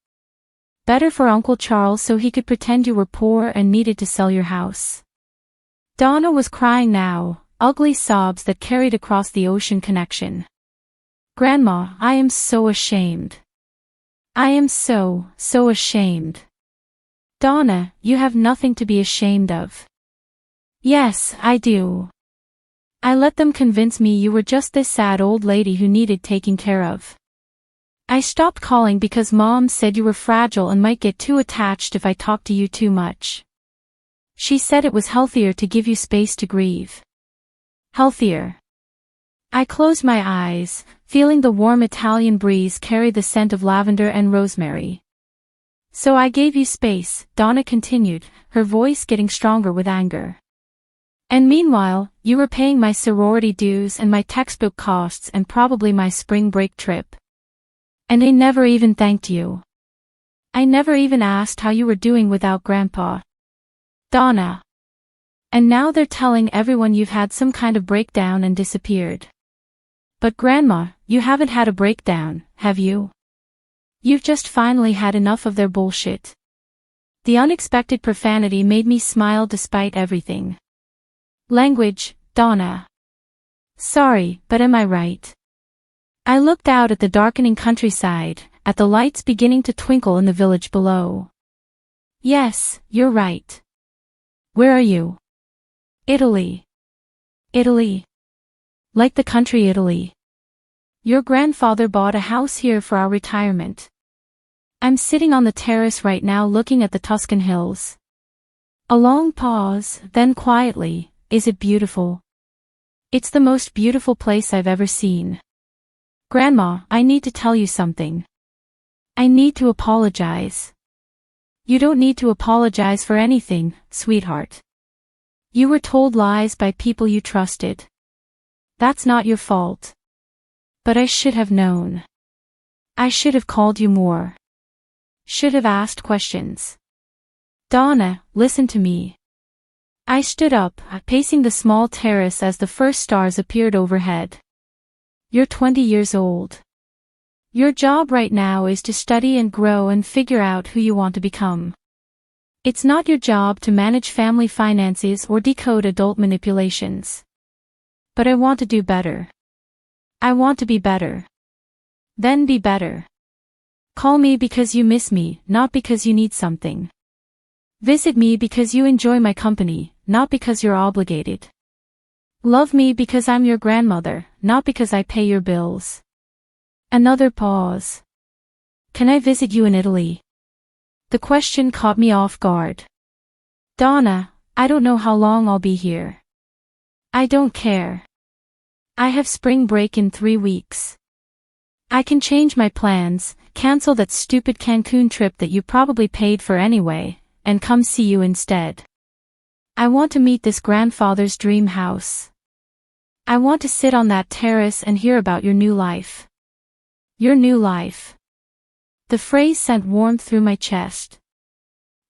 Better for Uncle Charles so he could pretend you were poor and needed to sell your house. Donna was crying now, ugly sobs that carried across the ocean connection. Grandma, I am so ashamed. I am so ashamed. Donna, you have nothing to be ashamed of. Yes, I do. I let them convince me you were just this sad old lady who needed taking care of. I stopped calling because Mom said you were fragile and might get too attached if I talked to you too much. She said it was healthier to give you space to grieve. Healthier. I closed my eyes, feeling the warm Italian breeze carry the scent of lavender and rosemary. So I gave you space, Donna continued, her voice getting stronger with anger. And meanwhile, you were paying my sorority dues and my textbook costs and probably my spring break trip. And I never even thanked you. I never even asked how you were doing without Grandpa. Donna. And now they're telling everyone you've had some kind of breakdown and disappeared. But Grandma, you haven't had a breakdown, have you? You've just finally had enough of their bullshit. The unexpected profanity made me smile despite everything. Language, Donna. Sorry, but am I right? I looked out at the darkening countryside, at the lights beginning to twinkle in the village below. Yes, you're right. Where are you? Italy. Italy. Like the country Italy. Your grandfather bought a house here for our retirement. I'm sitting on the terrace right now looking at the Tuscan hills. A long pause, then quietly, is it beautiful? It's the most beautiful place I've ever seen. Grandma, I need to tell you something. I need to apologize. You don't need to apologize for anything, sweetheart. You were told lies by people you trusted. That's not your fault. But I should have known. I should have called you more. Should have asked questions. Donna, listen to me. I stood up, pacing the small terrace as the first stars appeared overhead. You're 20 years old. Your job right now is to study and grow and figure out who you want to become. It's not your job to manage family finances or decode adult manipulations. But I want to do better. I want to be better. Then be better. Call me because you miss me, not because you need something. Visit me because you enjoy my company, not because you're obligated. Love me because I'm your grandmother, not because I pay your bills. Another pause. Can I visit you in Italy? The question caught me off guard. Donna, I don't know how long I'll be here. I don't care. I have spring break in 3 weeks. I can change my plans, cancel that stupid Cancun trip that you probably paid for anyway, and come see you instead. I want to meet this grandfather's dream house. I want to sit on that terrace and hear about your new life. Your new life. The phrase sent warmth through my chest.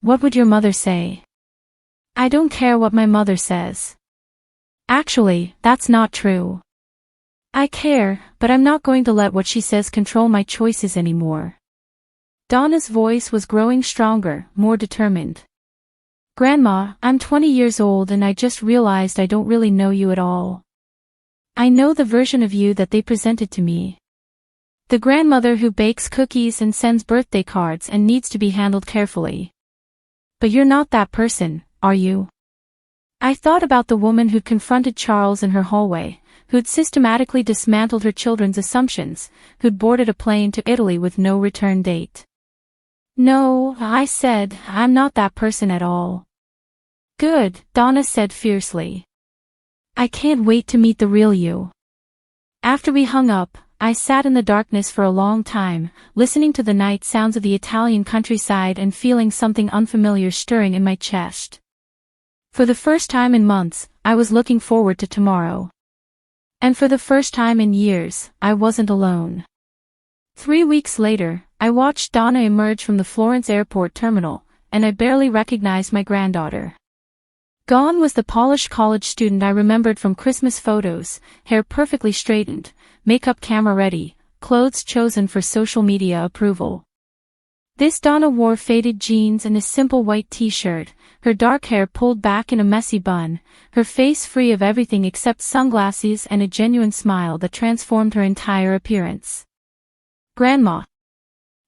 What would your mother say? I don't care what my mother says. Actually, that's not true. I care, but I'm not going to let what she says control my choices anymore. Donna's voice was growing stronger, more determined. Grandma, I'm 20 years old and I just realized I don't really know you at all. I know the version of you that they presented to me. The grandmother who bakes cookies and sends birthday cards and needs to be handled carefully. But you're not that person, are you? I thought about the woman who'd confronted Charles in her hallway, who'd systematically dismantled her children's assumptions, who'd boarded a plane to Italy with no return date. No, I said, I'm not that person at all. Good, Donna said fiercely. I can't wait to meet the real you. After we hung up, I sat in the darkness for a long time, listening to the night sounds of the Italian countryside and feeling something unfamiliar stirring in my chest. For the first time in months, I was looking forward to tomorrow. And for the first time in years, I wasn't alone. 3 weeks later, I watched Donna emerge from the Florence airport terminal, and I barely recognized my granddaughter. Gone was the polished college student I remembered from Christmas photos, hair perfectly straightened, makeup camera ready, clothes chosen for social media approval. This Donna wore faded jeans and a simple white t-shirt, her dark hair pulled back in a messy bun, her face free of everything except sunglasses and a genuine smile that transformed her entire appearance. Grandma.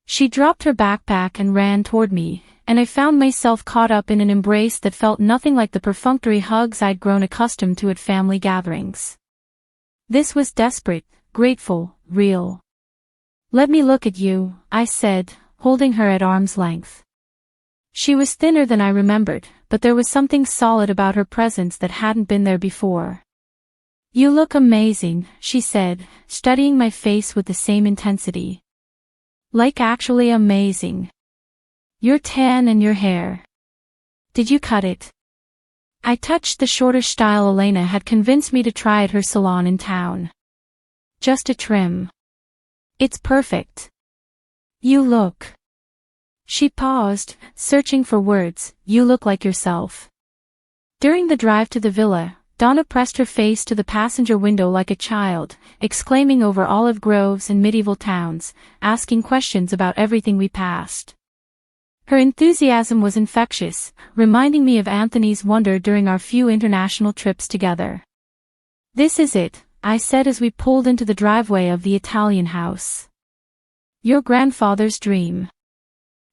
She dropped her backpack and ran toward me, and I found myself caught up in an embrace that felt nothing like the perfunctory hugs I'd grown accustomed to at family gatherings. This was desperate, grateful, real. Let me look at you, I said, holding her at arm's length. She was thinner than I remembered, but there was something solid about her presence that hadn't been there before. You look amazing, she said, studying my face with the same intensity. Like actually amazing. You're tan and your hair. Did you cut it? I touched the shorter style Elena had convinced me to try at her salon in town. Just a trim. It's perfect. You look. She paused, searching for words. You look like yourself. During the drive to the villa, Donna pressed her face to the passenger window like a child, exclaiming over olive groves and medieval towns, asking questions about everything we passed. Her enthusiasm was infectious, reminding me of Anthony's wonder during our few international trips together. This is it, I said as we pulled into the driveway of the Italian house. Your grandfather's dream.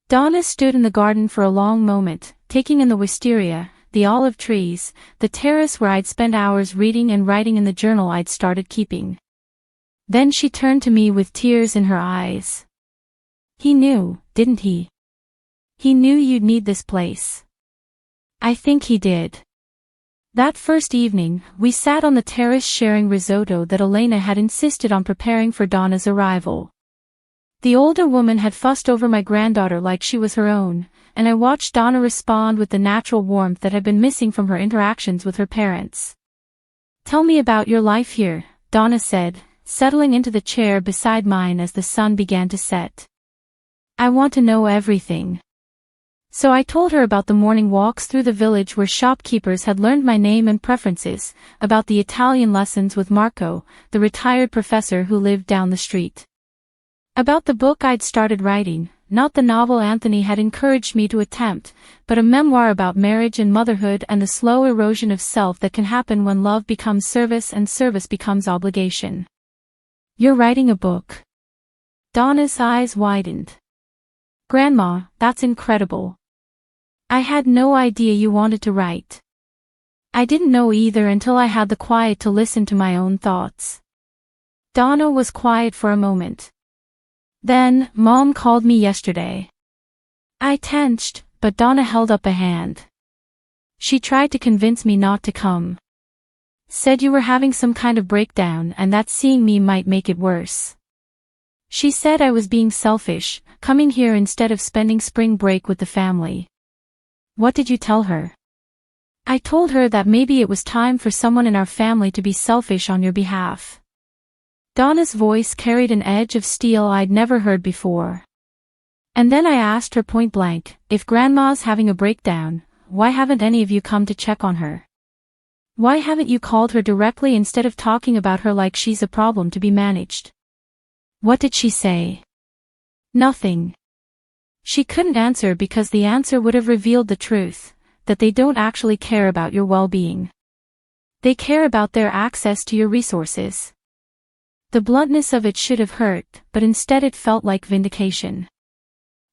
Donna stood in the garden for a long moment, taking in the wisteria, the olive trees, the terrace where I'd spent hours reading and writing in the journal I'd started keeping. Then she turned to me with tears in her eyes. He knew, didn't he? He knew you'd need this place. I think he did. That first evening, we sat on the terrace sharing risotto that Elena had insisted on preparing for Donna's arrival. The older woman had fussed over my granddaughter like she was her own, and I watched Donna respond with the natural warmth that had been missing from her interactions with her parents. "Tell me about your life here," Donna said, settling into the chair beside mine as the sun began to set. "I want to know everything." So I told her about the morning walks through the village where shopkeepers had learned my name and preferences, about the Italian lessons with Marco, the retired professor who lived down the street. About the book I'd started writing, not the novel Anthony had encouraged me to attempt, but a memoir about marriage and motherhood and the slow erosion of self that can happen when love becomes service and service becomes obligation. "You're writing a book?" Donna's eyes widened. "Grandma, that's incredible. I had no idea you wanted to write." I didn't know either until I had the quiet to listen to my own thoughts. Donna was quiet for a moment. "Then, Mom called me yesterday." I tensed, but Donna held up a hand. "She tried to convince me not to come. Said you were having some kind of breakdown and that seeing me might make it worse. She said I was being selfish, coming here instead of spending spring break with the family." "What did you tell her?" "I told her that maybe it was time for someone in our family to be selfish on your behalf." Donna's voice carried an edge of steel I'd never heard before. "And then I asked her point blank, if Grandma's having a breakdown, why haven't any of you come to check on her? Why haven't you called her directly instead of talking about her like she's a problem to be managed?" "What did she say?" "Nothing. She couldn't answer because the answer would have revealed the truth, that they don't actually care about your well-being. They care about their access to your resources." The bluntness of it should have hurt, but instead it felt like vindication.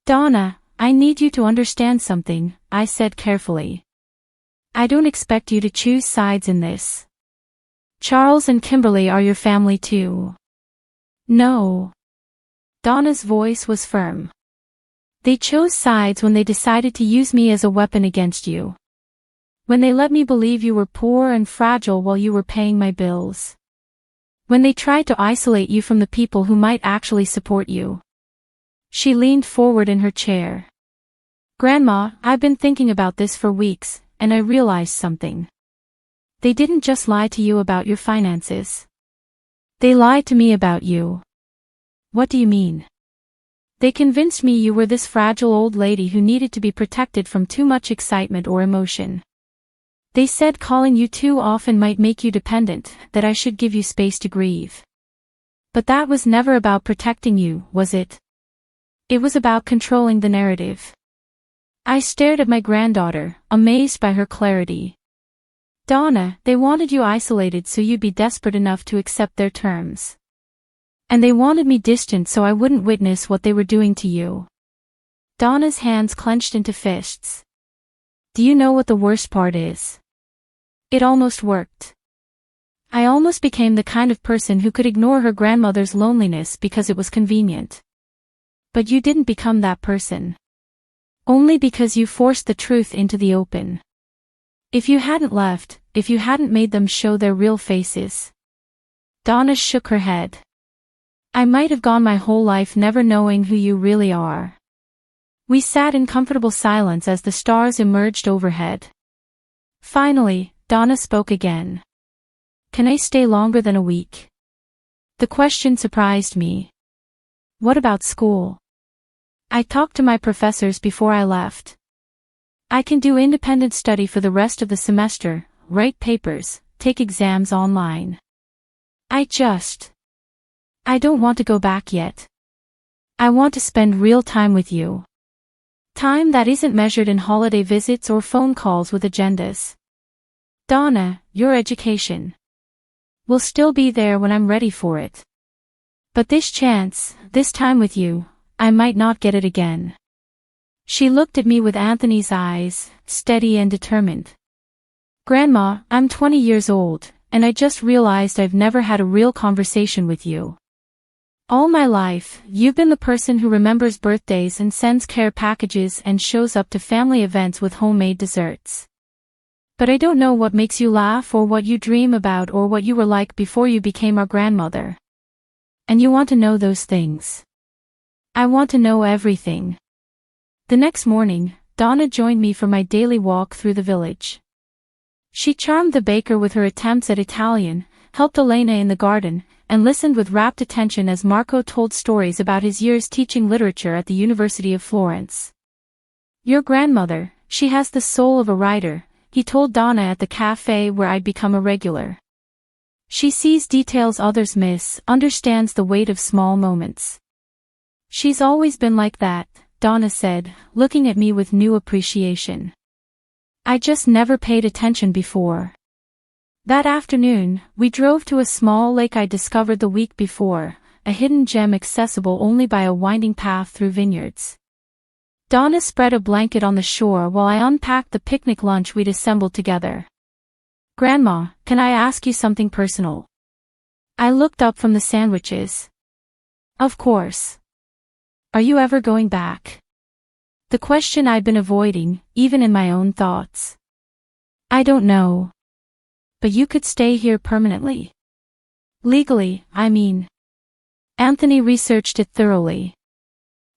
"Donna, I need you to understand something," I said carefully. "I don't expect you to choose sides in this. Charles and Kimberly are your family too." "No." Donna's voice was firm. "They chose sides when they decided to use me as a weapon against you. When they let me believe you were poor and fragile while you were paying my bills. When they tried to isolate you from the people who might actually support you." She leaned forward in her chair. "Grandma, I've been thinking about this for weeks, and I realized something. They didn't just lie to you about your finances. They lied to me about you." "What do you mean?" "They convinced me you were this fragile old lady who needed to be protected from too much excitement or emotion. They said calling you too often might make you dependent, that I should give you space to grieve. But that was never about protecting you, was it? It was about controlling the narrative." I stared at my granddaughter, amazed by her clarity. "Donna, they wanted you isolated so you'd be desperate enough to accept their terms. And they wanted me distant so I wouldn't witness what they were doing to you." Donna's hands clenched into fists. "Do you know what the worst part is? It almost worked. I almost became the kind of person who could ignore her grandmother's loneliness because it was convenient. But you didn't become that person. Only because you forced the truth into the open. If you hadn't left, if you hadn't made them show their real faces." Donna shook her head. "I might have gone my whole life never knowing who you really are." We sat in comfortable silence as the stars emerged overhead. Finally, Donna spoke again. "Can I stay longer than a week?" The question surprised me. "What about school?" "I talked to my professors before I left. I can do independent study for the rest of the semester, write papers, take exams online. I don't want to go back yet. I want to spend real time with you. Time that isn't measured in holiday visits or phone calls with agendas. Donna, your education will still be there when I'm ready for it. But this chance, this time with you, I might not get it again." She looked at me with Anthony's eyes, steady and determined. "Grandma, I'm 20 years old, and I just realized I've never had a real conversation with you. All my life, you've been the person who remembers birthdays and sends care packages and shows up to family events with homemade desserts. But I don't know what makes you laugh or what you dream about or what you were like before you became our grandmother. And you want to know those things. I want to know everything. The next morning, Donna joined me for my daily walk through the village. She charmed the baker with her attempts at Italian, helped Elena in the garden, and listened with rapt attention as Marco told stories about his years teaching literature at the University of Florence. Your grandmother, she has the soul of a writer, he told Donna at the cafe where I'd become a regular. She sees details others miss, understands the weight of small moments. She's always been like that, Donna said, looking at me with new appreciation. I just never paid attention before. That afternoon, we drove to a small lake I discovered the week before, a hidden gem accessible only by a winding path through vineyards. Donna spread a blanket on the shore while I unpacked the picnic lunch we'd assembled together. Grandma, can I ask you something personal? I looked up from the sandwiches. Of course. Are you ever going back? The question I'd been avoiding, even in my own thoughts. I don't know. But you could stay here permanently. Legally, I mean. Anthony researched it thoroughly.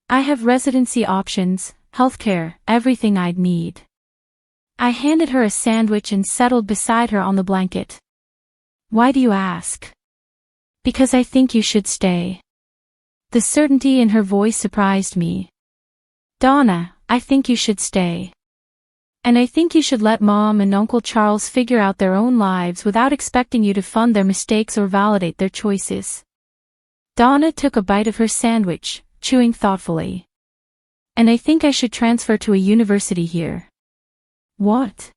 I have residency options, healthcare, everything I'd need. I handed her a sandwich and settled beside her on the blanket. Why do you ask? Because I think you should stay. The certainty in her voice surprised me. Donna, I think you should stay. And I think you should let Mom and Uncle Charles figure out their own lives without expecting you to fund their mistakes or validate their choices. Donna took a bite of her sandwich, chewing thoughtfully. And I think I should transfer to a university here. What?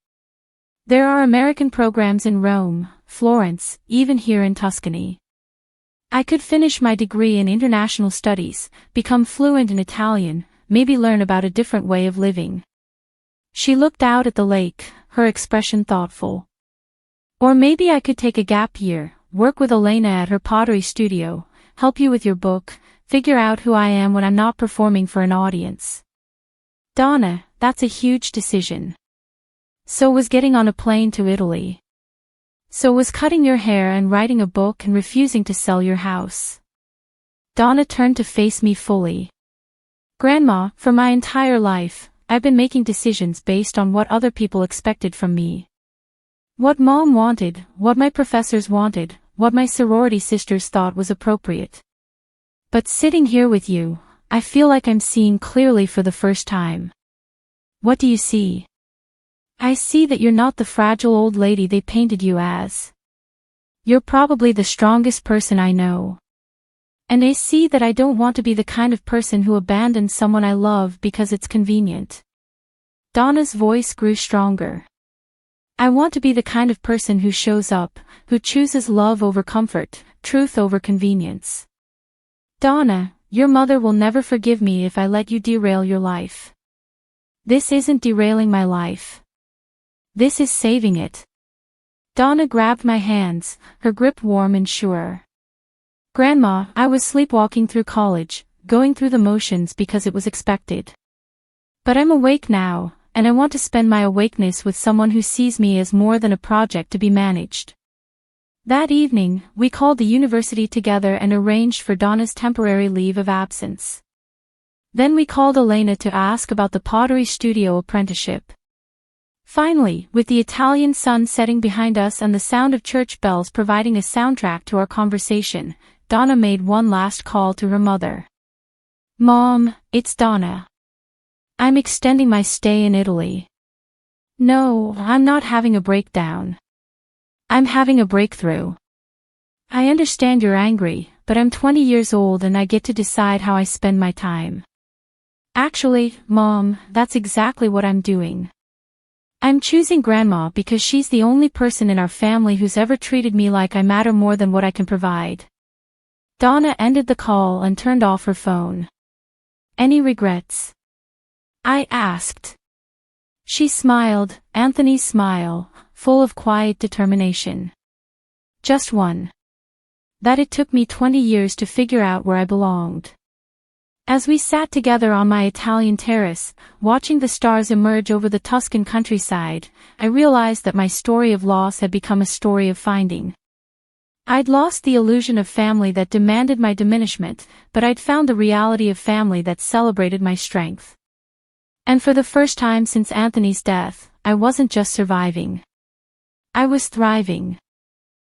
There are American programs in Rome, Florence, even here in Tuscany. I could finish my degree in international studies, become fluent in Italian, maybe learn about a different way of living. She looked out at the lake, her expression thoughtful. Or maybe I could take a gap year, work with Elena at her pottery studio, help you with your book, figure out who I am when I'm not performing for an audience. Donna, that's a huge decision. So was getting on a plane to Italy. So was cutting your hair and writing a book and refusing to sell your house. Donna turned to face me fully. Grandma, for my entire life, I've been making decisions based on what other people expected from me. What Mom wanted, what my professors wanted, what my sorority sisters thought was appropriate. But sitting here with you, I feel like I'm seeing clearly for the first time. What do you see? I see that you're not the fragile old lady they painted you as. You're probably the strongest person I know. And I see that I don't want to be the kind of person who abandons someone I love because it's convenient. Donna's voice grew stronger. I want to be the kind of person who shows up, who chooses love over comfort, truth over convenience. Donna, your mother will never forgive me if I let you derail your life. This isn't derailing my life. This is saving it. Donna grabbed my hands, her grip warm and sure. Grandma, I was sleepwalking through college, going through the motions because it was expected. But I'm awake now, and I want to spend my awakeness with someone who sees me as more than a project to be managed. That evening, we called the university together and arranged for Donna's temporary leave of absence. Then we called Elena to ask about the pottery studio apprenticeship. Finally, with the Italian sun setting behind us and the sound of church bells providing a soundtrack to our conversation, Donna made one last call to her mother. Mom, it's Donna. I'm extending my stay in Italy. No, I'm not having a breakdown. I'm having a breakthrough. I understand you're angry, but I'm 20 years old and I get to decide how I spend my time. Actually, Mom, that's exactly what I'm doing. I'm choosing Grandma because she's the only person in our family who's ever treated me like I matter more than what I can provide. Donna ended the call and turned off her phone. Any regrets? I asked. She smiled, Anthony's smile, full of quiet determination. Just one. that it took me 20 years to figure out where I belonged. As we sat together on my Italian terrace, watching the stars emerge over the Tuscan countryside, I realized that my story of loss had become a story of finding. I'd lost the illusion of family that demanded my diminishment, but I'd found the reality of family that celebrated my strength. And for the first time since Anthony's death, I wasn't just surviving. I was thriving.